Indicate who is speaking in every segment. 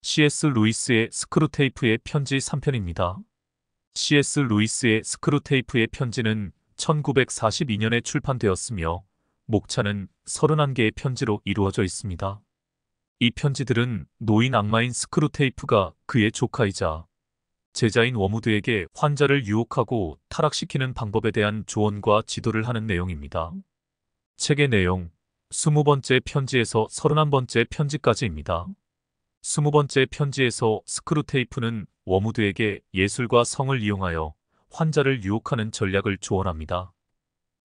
Speaker 1: C.S. 루이스의 스크루테이프의 편지 3편입니다. C.S. 루이스의 스크루테이프의 편지는 1942년에 출판되었으며 목차는 31개의 편지로 이루어져 있습니다. 이 편지들은 노인 악마인 스크루테이프가 그의 조카이자 제자인 워무드에게 환자를 유혹하고 타락시키는 방법에 대한 조언과 지도를 하는 내용입니다. 책의 내용, 20번째 편지에서 31번째 편지까지입니다. 20번째 편지에서 스크루테이프는 워무드에게 예술과 성을 이용하여 환자를 유혹하는 전략을 조언합니다.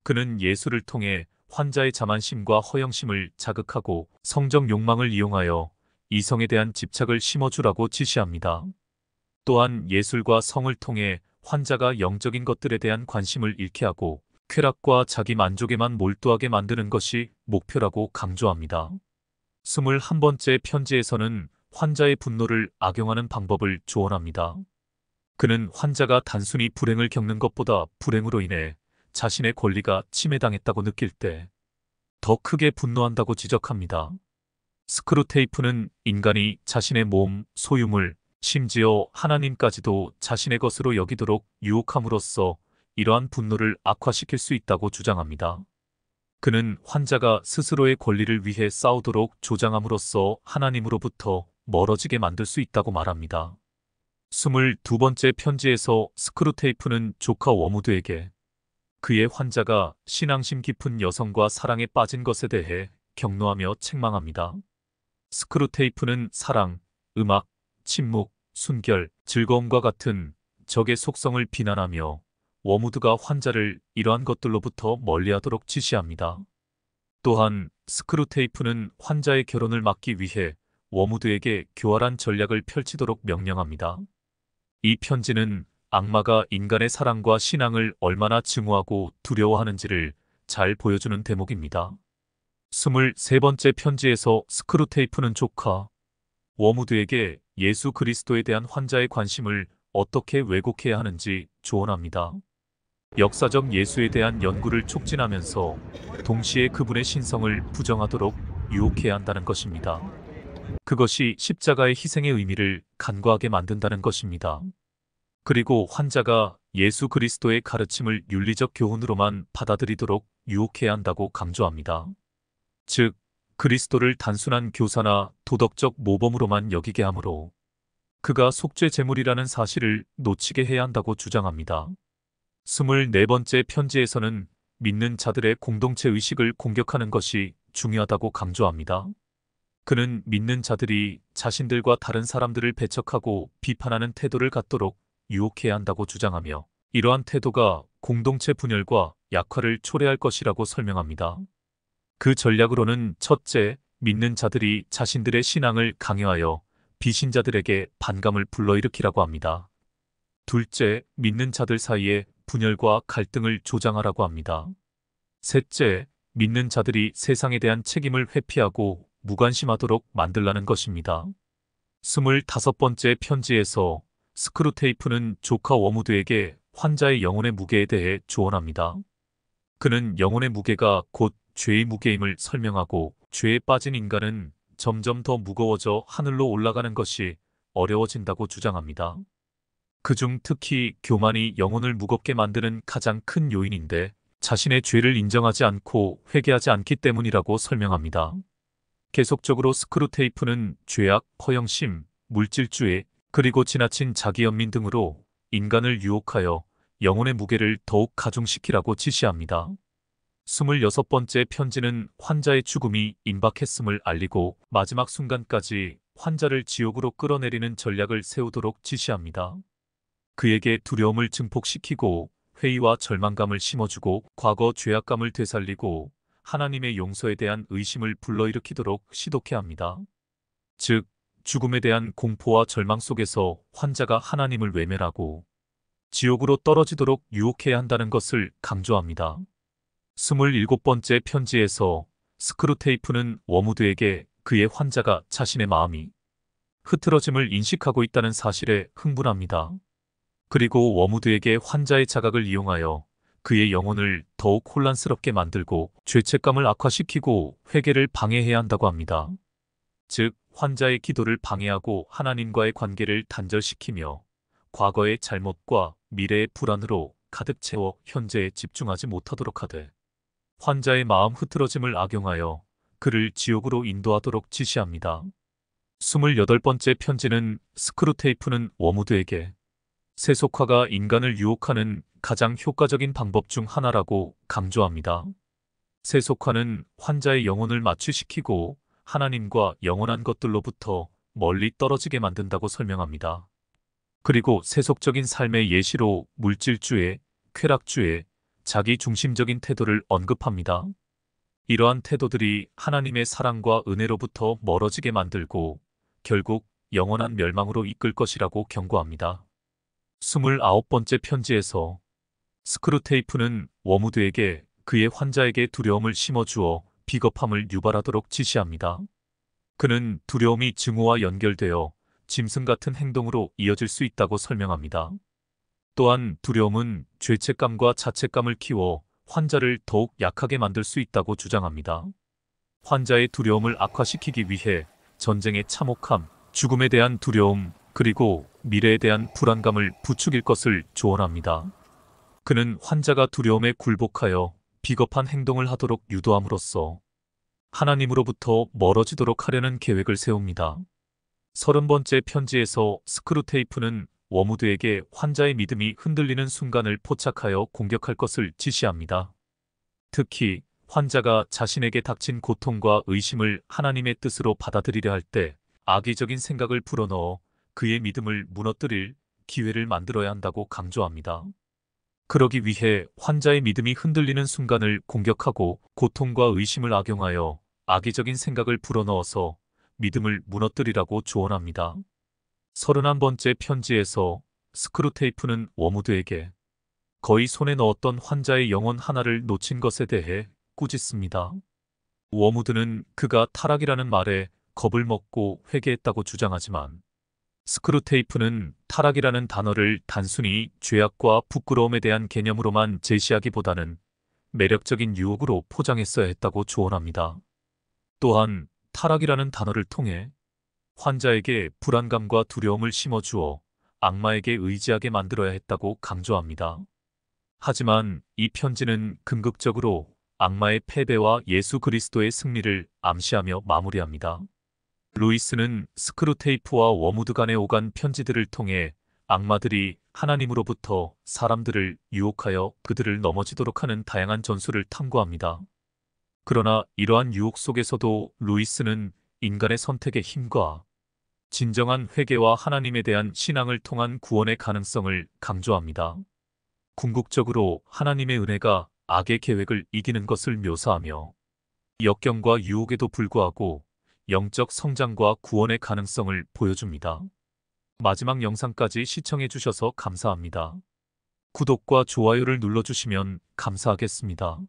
Speaker 1: 그는 예술을 통해 환자의 자만심과 허영심을 자극하고 성적 욕망을 이용하여 이성에 대한 집착을 심어주라고 지시합니다. 또한 예술과 성을 통해 환자가 영적인 것들에 대한 관심을 잃게 하고 쾌락과 자기 만족에만 몰두하게 만드는 것이 목표라고 강조합니다. 21번째 편지에서는 환자의 분노를 악용하는 방법을 조언합니다. 그는 환자가 단순히 불행을 겪는 것보다 불행으로 인해 자신의 권리가 침해당했다고 느낄 때 더 크게 분노한다고 지적합니다. 스크루테이프는 인간이 자신의 몸, 소유물, 심지어 하나님까지도 자신의 것으로 여기도록 유혹함으로써 이러한 분노를 악화시킬 수 있다고 주장합니다. 그는 환자가 스스로의 권리를 위해 싸우도록 조장함으로써 하나님으로부터 멀어지게 만들 수 있다고 말합니다. 22번째 편지에서 스크루테이프는 조카 워무드에게 그의 환자가 신앙심 깊은 여성과 사랑에 빠진 것에 대해 격노하며 책망합니다. 스크루테이프는 사랑, 음악, 침묵, 순결, 즐거움과 같은 적의 속성을 비난하며 워무드가 환자를 이러한 것들로부터 멀리하도록 지시합니다. 또한 스크루테이프는 환자의 결혼을 막기 위해 워무드에게 교활한 전략을 펼치도록 명령합니다. 이 편지는 악마가 인간의 사랑과 신앙을 얼마나 증오하고 두려워하는지를 잘 보여주는 대목입니다. 23번째 편지에서 스크루테이프는 조카 워무드에게 예수 그리스도에 대한 환자의 관심을 어떻게 왜곡해야 하는지 조언합니다. 역사적 예수에 대한 연구를 촉진하면서 동시에 그분의 신성을 부정하도록 유혹해야 한다는 것입니다. 그것이 십자가의 희생의 의미를 간과하게 만든다는 것입니다. 그리고 환자가 예수 그리스도의 가르침을 윤리적 교훈으로만 받아들이도록 유혹해야 한다고 강조합니다. 즉, 그리스도를 단순한 교사나 도덕적 모범으로만 여기게 하므로 그가 속죄 제물이라는 사실을 놓치게 해야 한다고 주장합니다. 24번째 편지에서는 믿는 자들의 공동체 의식을 공격하는 것이 중요하다고 강조합니다. 그는 믿는 자들이 자신들과 다른 사람들을 배척하고 비판하는 태도를 갖도록 유혹해야 한다고 주장하며 이러한 태도가 공동체 분열과 약화를 초래할 것이라고 설명합니다. 그 전략으로는 첫째, 믿는 자들이 자신들의 신앙을 강요하여 비신자들에게 반감을 불러일으키라고 합니다. 둘째, 믿는 자들 사이에 분열과 갈등을 조장하라고 합니다. 셋째, 믿는 자들이 세상에 대한 책임을 회피하고 무관심하도록 만들라는 것입니다. 25번째 편지에서 스크루테이프는 조카 워무드에게 환자의 영혼의 무게에 대해 조언합니다. 그는 영혼의 무게가 곧 죄의 무게임을 설명하고 죄에 빠진 인간은 점점 더 무거워져 하늘로 올라가는 것이 어려워진다고 주장합니다. 그중 특히 교만이 영혼을 무겁게 만드는 가장 큰 요인인데 자신의 죄를 인정하지 않고 회개하지 않기 때문이라고 설명합니다. 계속적으로 스크루테이프는 죄악, 허영심, 물질주의, 그리고 지나친 자기연민 등으로 인간을 유혹하여 영혼의 무게를 더욱 가중시키라고 지시합니다. 26번째 편지는 환자의 죽음이 임박했음을 알리고 마지막 순간까지 환자를 지옥으로 끌어내리는 전략을 세우도록 지시합니다. 그에게 두려움을 증폭시키고 회의와 절망감을 심어주고 과거 죄악감을 되살리고 하나님의 용서에 대한 의심을 불러일으키도록 시도케 합니다. 즉, 죽음에 대한 공포와 절망 속에서 환자가 하나님을 외면하고 지옥으로 떨어지도록 유혹해야 한다는 것을 강조합니다. 27번째 편지에서 스크루테이프는 워무드에게 그의 환자가 자신의 마음이 흐트러짐을 인식하고 있다는 사실에 흥분합니다. 그리고 워무드에게 환자의 자각을 이용하여 그의 영혼을 더욱 혼란스럽게 만들고 죄책감을 악화시키고 회개를 방해해야 한다고 합니다. 즉, 환자의 기도를 방해하고 하나님과의 관계를 단절시키며 과거의 잘못과 미래의 불안으로 가득 채워 현재에 집중하지 못하도록 하되 환자의 마음 흐트러짐을 악용하여 그를 지옥으로 인도하도록 지시합니다. 28번째 편지는 스크루테이프는 워무드에게 세속화가 인간을 유혹하는 가장 효과적인 방법 중 하나라고 강조합니다. 세속화는 환자의 영혼을 마취시키고 하나님과 영원한 것들로부터 멀리 떨어지게 만든다고 설명합니다. 그리고 세속적인 삶의 예시로 물질주의, 쾌락주의, 자기 중심적인 태도를 언급합니다. 이러한 태도들이 하나님의 사랑과 은혜로부터 멀어지게 만들고 결국 영원한 멸망으로 이끌 것이라고 경고합니다. 29번째 편지에서 스크루테이프는 워무드에게 그의 환자에게 두려움을 심어주어 비겁함을 유발하도록 지시합니다. 그는 두려움이 증오와 연결되어 짐승 같은 행동으로 이어질 수 있다고 설명합니다. 또한 두려움은 죄책감과 자책감을 키워 환자를 더욱 약하게 만들 수 있다고 주장합니다. 환자의 두려움을 악화시키기 위해 전쟁의 참혹함, 죽음에 대한 두려움, 그리고 미래에 대한 불안감을 부추길 것을 조언합니다. 그는 환자가 두려움에 굴복하여 비겁한 행동을 하도록 유도함으로써 하나님으로부터 멀어지도록 하려는 계획을 세웁니다. 30번째 편지에서 스크루테이프는 워무드에게 환자의 믿음이 흔들리는 순간을 포착하여 공격할 것을 지시합니다. 특히 환자가 자신에게 닥친 고통과 의심을 하나님의 뜻으로 받아들이려 할 때 악의적인 생각을 불어넣어 그의 믿음을 무너뜨릴 기회를 만들어야 한다고 강조합니다. 그러기 위해 환자의 믿음이 흔들리는 순간을 공격하고 고통과 의심을 악용하여 악의적인 생각을 불어넣어서 믿음을 무너뜨리라고 조언합니다. 31번째 편지에서 스크루테이프는 워무드에게 거의 손에 넣었던 환자의 영혼 하나를 놓친 것에 대해 꾸짖습니다. 워무드는 그가 타락이라는 말에 겁을 먹고 회개했다고 주장하지만 스크루테이프는 타락이라는 단어를 단순히 죄악과 부끄러움에 대한 개념으로만 제시하기보다는 매력적인 유혹으로 포장했어야 했다고 조언합니다. 또한 타락이라는 단어를 통해 환자에게 불안감과 두려움을 심어주어 악마에게 의지하게 만들어야 했다고 강조합니다. 하지만 이 편지는 궁극적으로 악마의 패배와 예수 그리스도의 승리를 암시하며 마무리합니다. 루이스는 스크루테이프와 워무드 간에 오간 편지들을 통해 악마들이 하나님으로부터 사람들을 유혹하여 그들을 넘어지도록 하는 다양한 전술을 탐구합니다. 그러나 이러한 유혹 속에서도 루이스는 인간의 선택의 힘과 진정한 회개와 하나님에 대한 신앙을 통한 구원의 가능성을 강조합니다. 궁극적으로 하나님의 은혜가 악의 계획을 이기는 것을 묘사하며 역경과 유혹에도 불구하고 영적 성장과 구원의 가능성을 보여줍니다. 마지막 영상까지 시청해주셔서 감사합니다. 구독과 좋아요를 눌러주시면 감사하겠습니다.